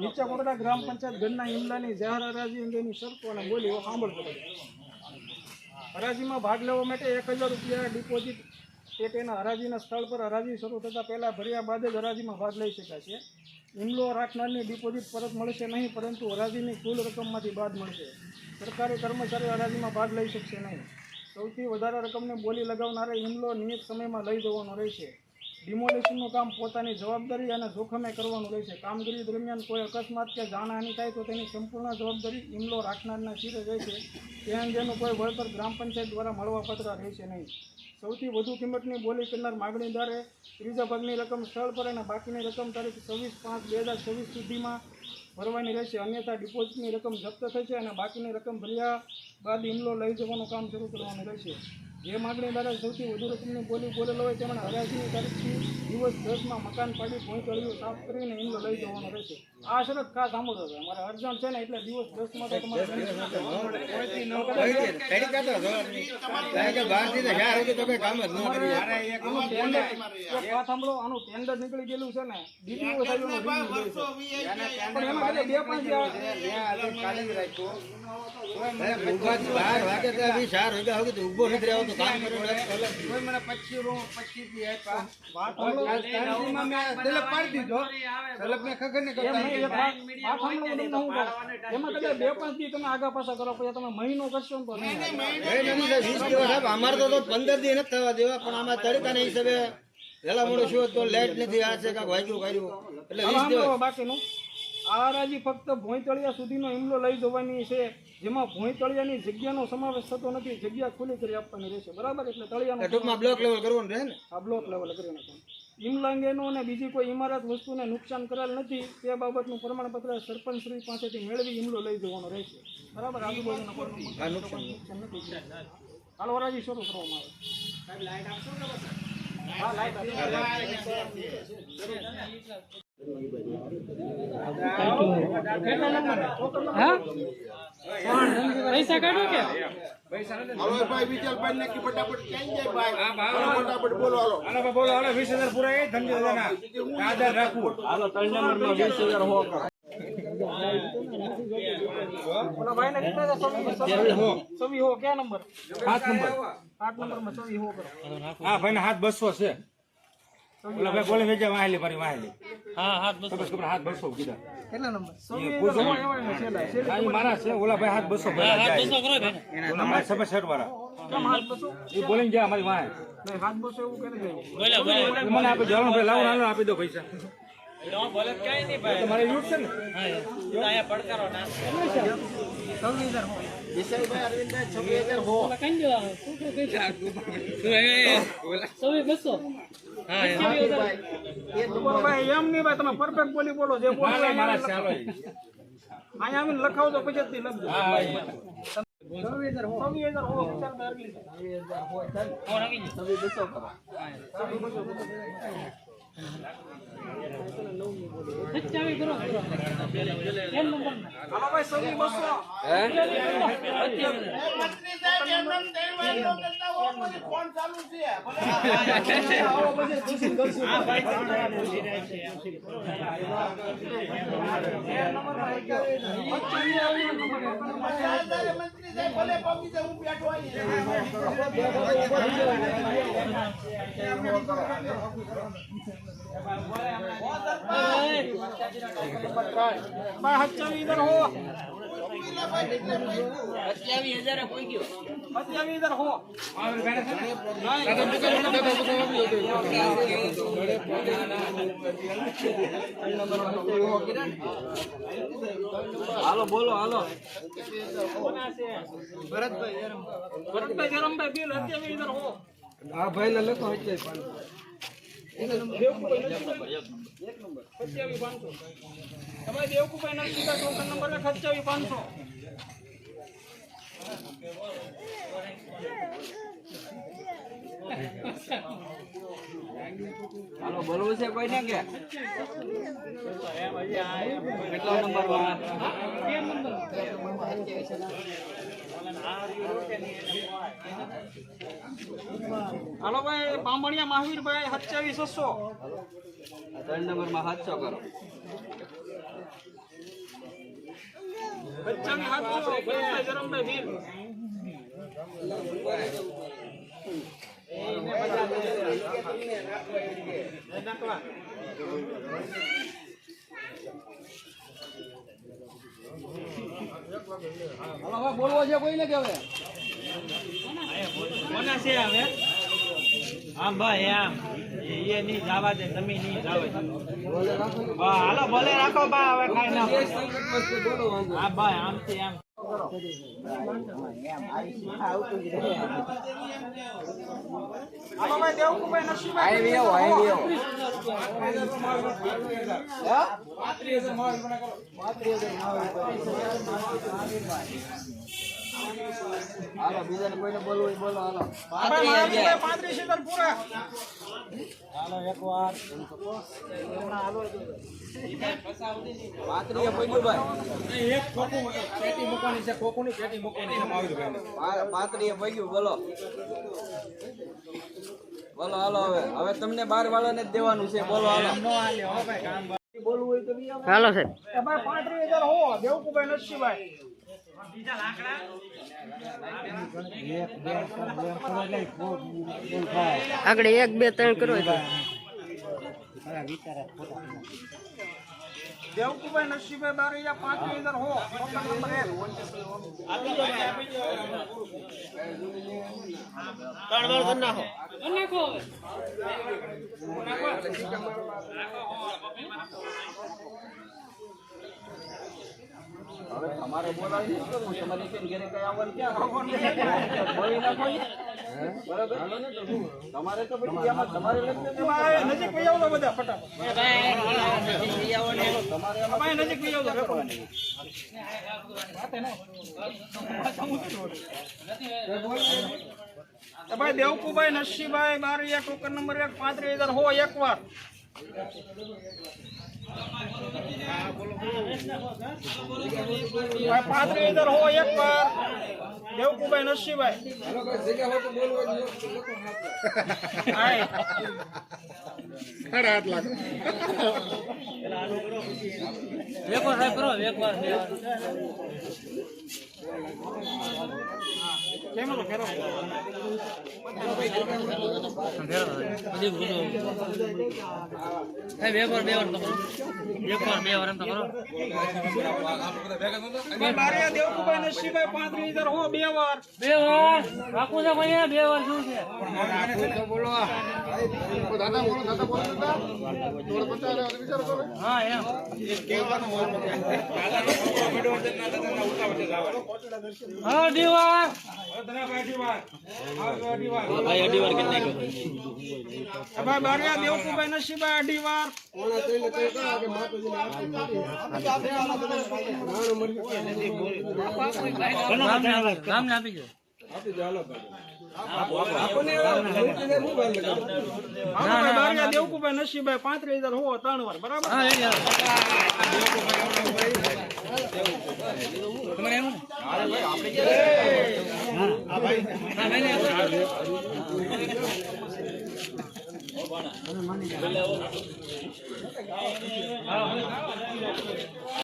નીચે કોટડા ગ્રામ પંચાયત ગણના ઇમલાની જાહેર હરાજી અંગેની શરતો અને બોલીઓ સાંભળતો હતો. હરાજીમાં ભાગ લેવા માટે 1000 રૂપિયા ડિપોઝિટ તે તેના હરાજીના સ્થળ પર હરાજી શરૂ થતાં પહેલાં ભર્યા બાદ જ હરાજીમાં ભાગ લઈ શકાશે. ઇમલો રાખનારની ડિપોઝિટ પરત મળશે નહીં, પરંતુ હરાજીની કુલ રકમમાંથી બાદ મળશે. સરકારી કર્મચારીઓ હરાજીમાં ભાગ લઈ શકશે નહીં. સૌથી વધારે રકમની બોલી લગાવનારે ઇમલો નિયત સમયમાં લઈ જવાનો રહેશે. ડિમોલિશનનું કામ પોતાની જવાબદારી અને જોખમે કરવાનું રહેશે. કામગીરી દરમિયાન કોઈ અકસ્માત કે જાનહાનિ થાય તો તેની સંપૂર્ણ જવાબદારી ઇમલો રાખનારના શિરે રહેશે. તે અંગેનું કોઈ વળતર ગ્રામ પંચાયત દ્વારા મળવાપાત્ર રહેશે નહીં. સૌથી વધુ કિંમતની બોલી કરનાર માગણીદારે ત્રીજા ભાગની રકમ સ્થળ પર અને બાકીની રકમ તારીખ 26/5/2026 સુધીમાં ભરવાની રહેશે. અન્યથા ડિપોઝિટની રકમ જપ્ત થશે અને બાકીની રકમ ભર્યા બાદ ઇમલો લઈ જવાનું કામ શરૂ કરવાનું રહેશે. જે માગણીદારે સૌથી વધુ રકમની બોલી બોલેલો હોય તેમણે હરાજીની તારીખથી દિવસ 10માં મકાન પાડી ભોંયતળિયું સાફ કરીને ઇમલો લઈ જવાનો રહેશે. આ શરત ખાસ સાંભળો છે, મારે અર્જન્ટ છે ને એટલે દિવસ 10માં તો તમારે સાંભળો. આનું ટેન્ડર નીકળી ગયેલું છે ને, ડીપીઓ સાહેબનું રિવ્યુ તમે આગા પાછા કરો પછી તમે મહિનો કરશો ને અમારે તો 15 દી નથી થવા દેવા, પણ આમાં તડકાના હિસાબે વેલા મોડું શું તો લાઈટ નથી, આ છે કાંઈક વાગ્યું કર્યું એટલે બાકીનું આ હરાજી ફક્ત ભોંયતળિયા સુધીનો ઇમલો લઈ જવાની છે, જેમાં ભોંયતળિયાની જગ્યાનો સમાવેશ થતો નથી. જગ્યા ખુલ્લી કરી આપવાની રહેશે, બરાબર? એટલે તળિયાનો ટૂંકમાં બ્લોક લેવલ કરવાનું રહે ને. આ બ્લોક લેવલ કરીને ઇમલા અંગેનું અને બીજી કોઈ ઇમારત વસ્તુને નુકસાન કરેલ નથી તે બાબતનું પ્રમાણપત્ર સરપંચ શ્રી પાસેથી મેળવી ઇમલો લઈ જવાનો રહેશે, બરાબર? આજુબાજુના કોઈ નુકસાન નથી. હાલ હરાજી શરૂ કરવામાં પૈસા કાઢો કે બોલો. 20,000 પૂરા ધંધો રાખવું. હાલો 3 નંબર 20,000 હો કરો. ભાઈ ને સવી હો ક્યાં નંબર? 8 નંબર. 8 નંબરમાં સવી હો કરો. હા ભાઈ હાથ 200 છે. ઓલા ભાઈ બોલે વેજા વાહેલી મારી વાહેલી. હા હાથ 200 બસ કપડા હાથ 200 કીધા. કેટલા નંબર? મારા છે. ઓલા ભાઈ હાથ 200 ભરા જાય. હાથ 200 કરો ભાઈ. ઓલા મારા સબે શર્ટ વાળા. કેમ હાથ 200? એ બોલીને ગયા મારી વાહે. નહીં હાથ 200 એવું કરી દે. બોલે મને આપી જવાનું ભાઈ, લાવો હાલો આપી દો પૈસા. બોલે કઈ નહીં ભાઈ. તમારે યુઝ છે ને? હા આયા પડકારો ના 26,000 હો. વિશાલભાઈ અરવિંદભાઈ 26,000 હો. કઈ દેવાનું શું સવી 200. હા ભાઈ એમ નહીં ભાઈ, તમે પરફેક્ટ બોલી બોલો. જે બોલો મારા છે હાલો. અહીંયા આવીને લખાવો તો પછી જ લખજો. હા 26,000 હો. વિશાલભાઈ અરવિંદ. ચાવી કરો હાલો ભાઈ સવી 200. ફોન ચાલુ છે. ભાઈ 27,000 હો. 27,000 કોઈ ગયો 27,000 હો. હાલો બોલો હાલો. ભરતભાઈ જરમભાઈ બિલ 27,000 હો. હા ભાઈ ને લખો. 27,500. તમારે દેવકુભાઈ નરસિંહ ટોકન નંબર 27,500. હાલો બોલવું છે કોઈ ને કે કેટલા નંબર? 2 નંબર. હાલો ભાઈ બામણિયા મહાવીરભાઈ 2700 3 નંબરમાં 700 કરો. 2700 ભરતભાઈ જરમભાઈ વીર. બોલવો છે કોઈને કે હવે કોના છે હવે આમ ભાઈ આમ એ નહીં જવા દે તમે નહીં જાવ હાલો ભલે રાખો બા હવે કાઈ ના હા ભાઈ આમથી આમ હાલો ભાઈ દેવકુભાઈ નરસિંહભાઈ હાલો બીજાને કોઈને બોલવું હોય બોલો હાલો. ભાઈ મહાવીરભાઈ 35,000 પૂરા. પાત્રીએ પગ્યું ભાઈ. એક ખોખું પેટી મૂકવાની છે, ખોખુંની પેટી મૂકવાની છે મહાવીરભાઈને. પાત્રીએ પગ્યું બોલો બોલો હાલો હવે તમને 12 વાળાને જ દેવાનું છે બોલો હાલો. એ ભાઈ 35,000 હો દેવકુભાઈ નરસિંહભાઈ. આગળ 1 2 3 કરો દેવકુભાઈ નરસિંહભાઈ બારૈયા 35,000 હો ટોકન નંબર 1. હવે તમારે બોલાવી નથી કરવું, તમારી બેન ઘરે કઈ આવવાનું ક્યાં બોલી નાખો ને. બરાબર તમારે તો પછી આમાં તમારે ભાઈ નજીક લઈ આવજો બધા ફટાફટ. ભાઈ નજીક લઈ આવજો રેકોર્ડ. ભાઈ દેવકુભાઈ નરસિંહભાઈ બારૈયા ટોકન નંબર 1 35,000 હો એકવાર. ભાઈ 35,000 હો એકવાર દેવકુભાઈ નરસિંહભાઈ. હાય. વેકો સાહેબ કરો વેકો કેમ હતો ફેરો? બારૈયા દેવકુભાઈ નરસિંહભાઈ 35,000 હો બે વાર. રાખવું છે ભાઈ 2 વાર શું છે હા એમ હા દીવાર ભાઈ બારૈયા દેવકુભાઈ નરસિંહભાઈ અઢી વાર. ગામ ને આપી દો બારૈયા દેવકુભાઈ નરસિંહભાઈ 35,000 હો 3 વાર બરાબર.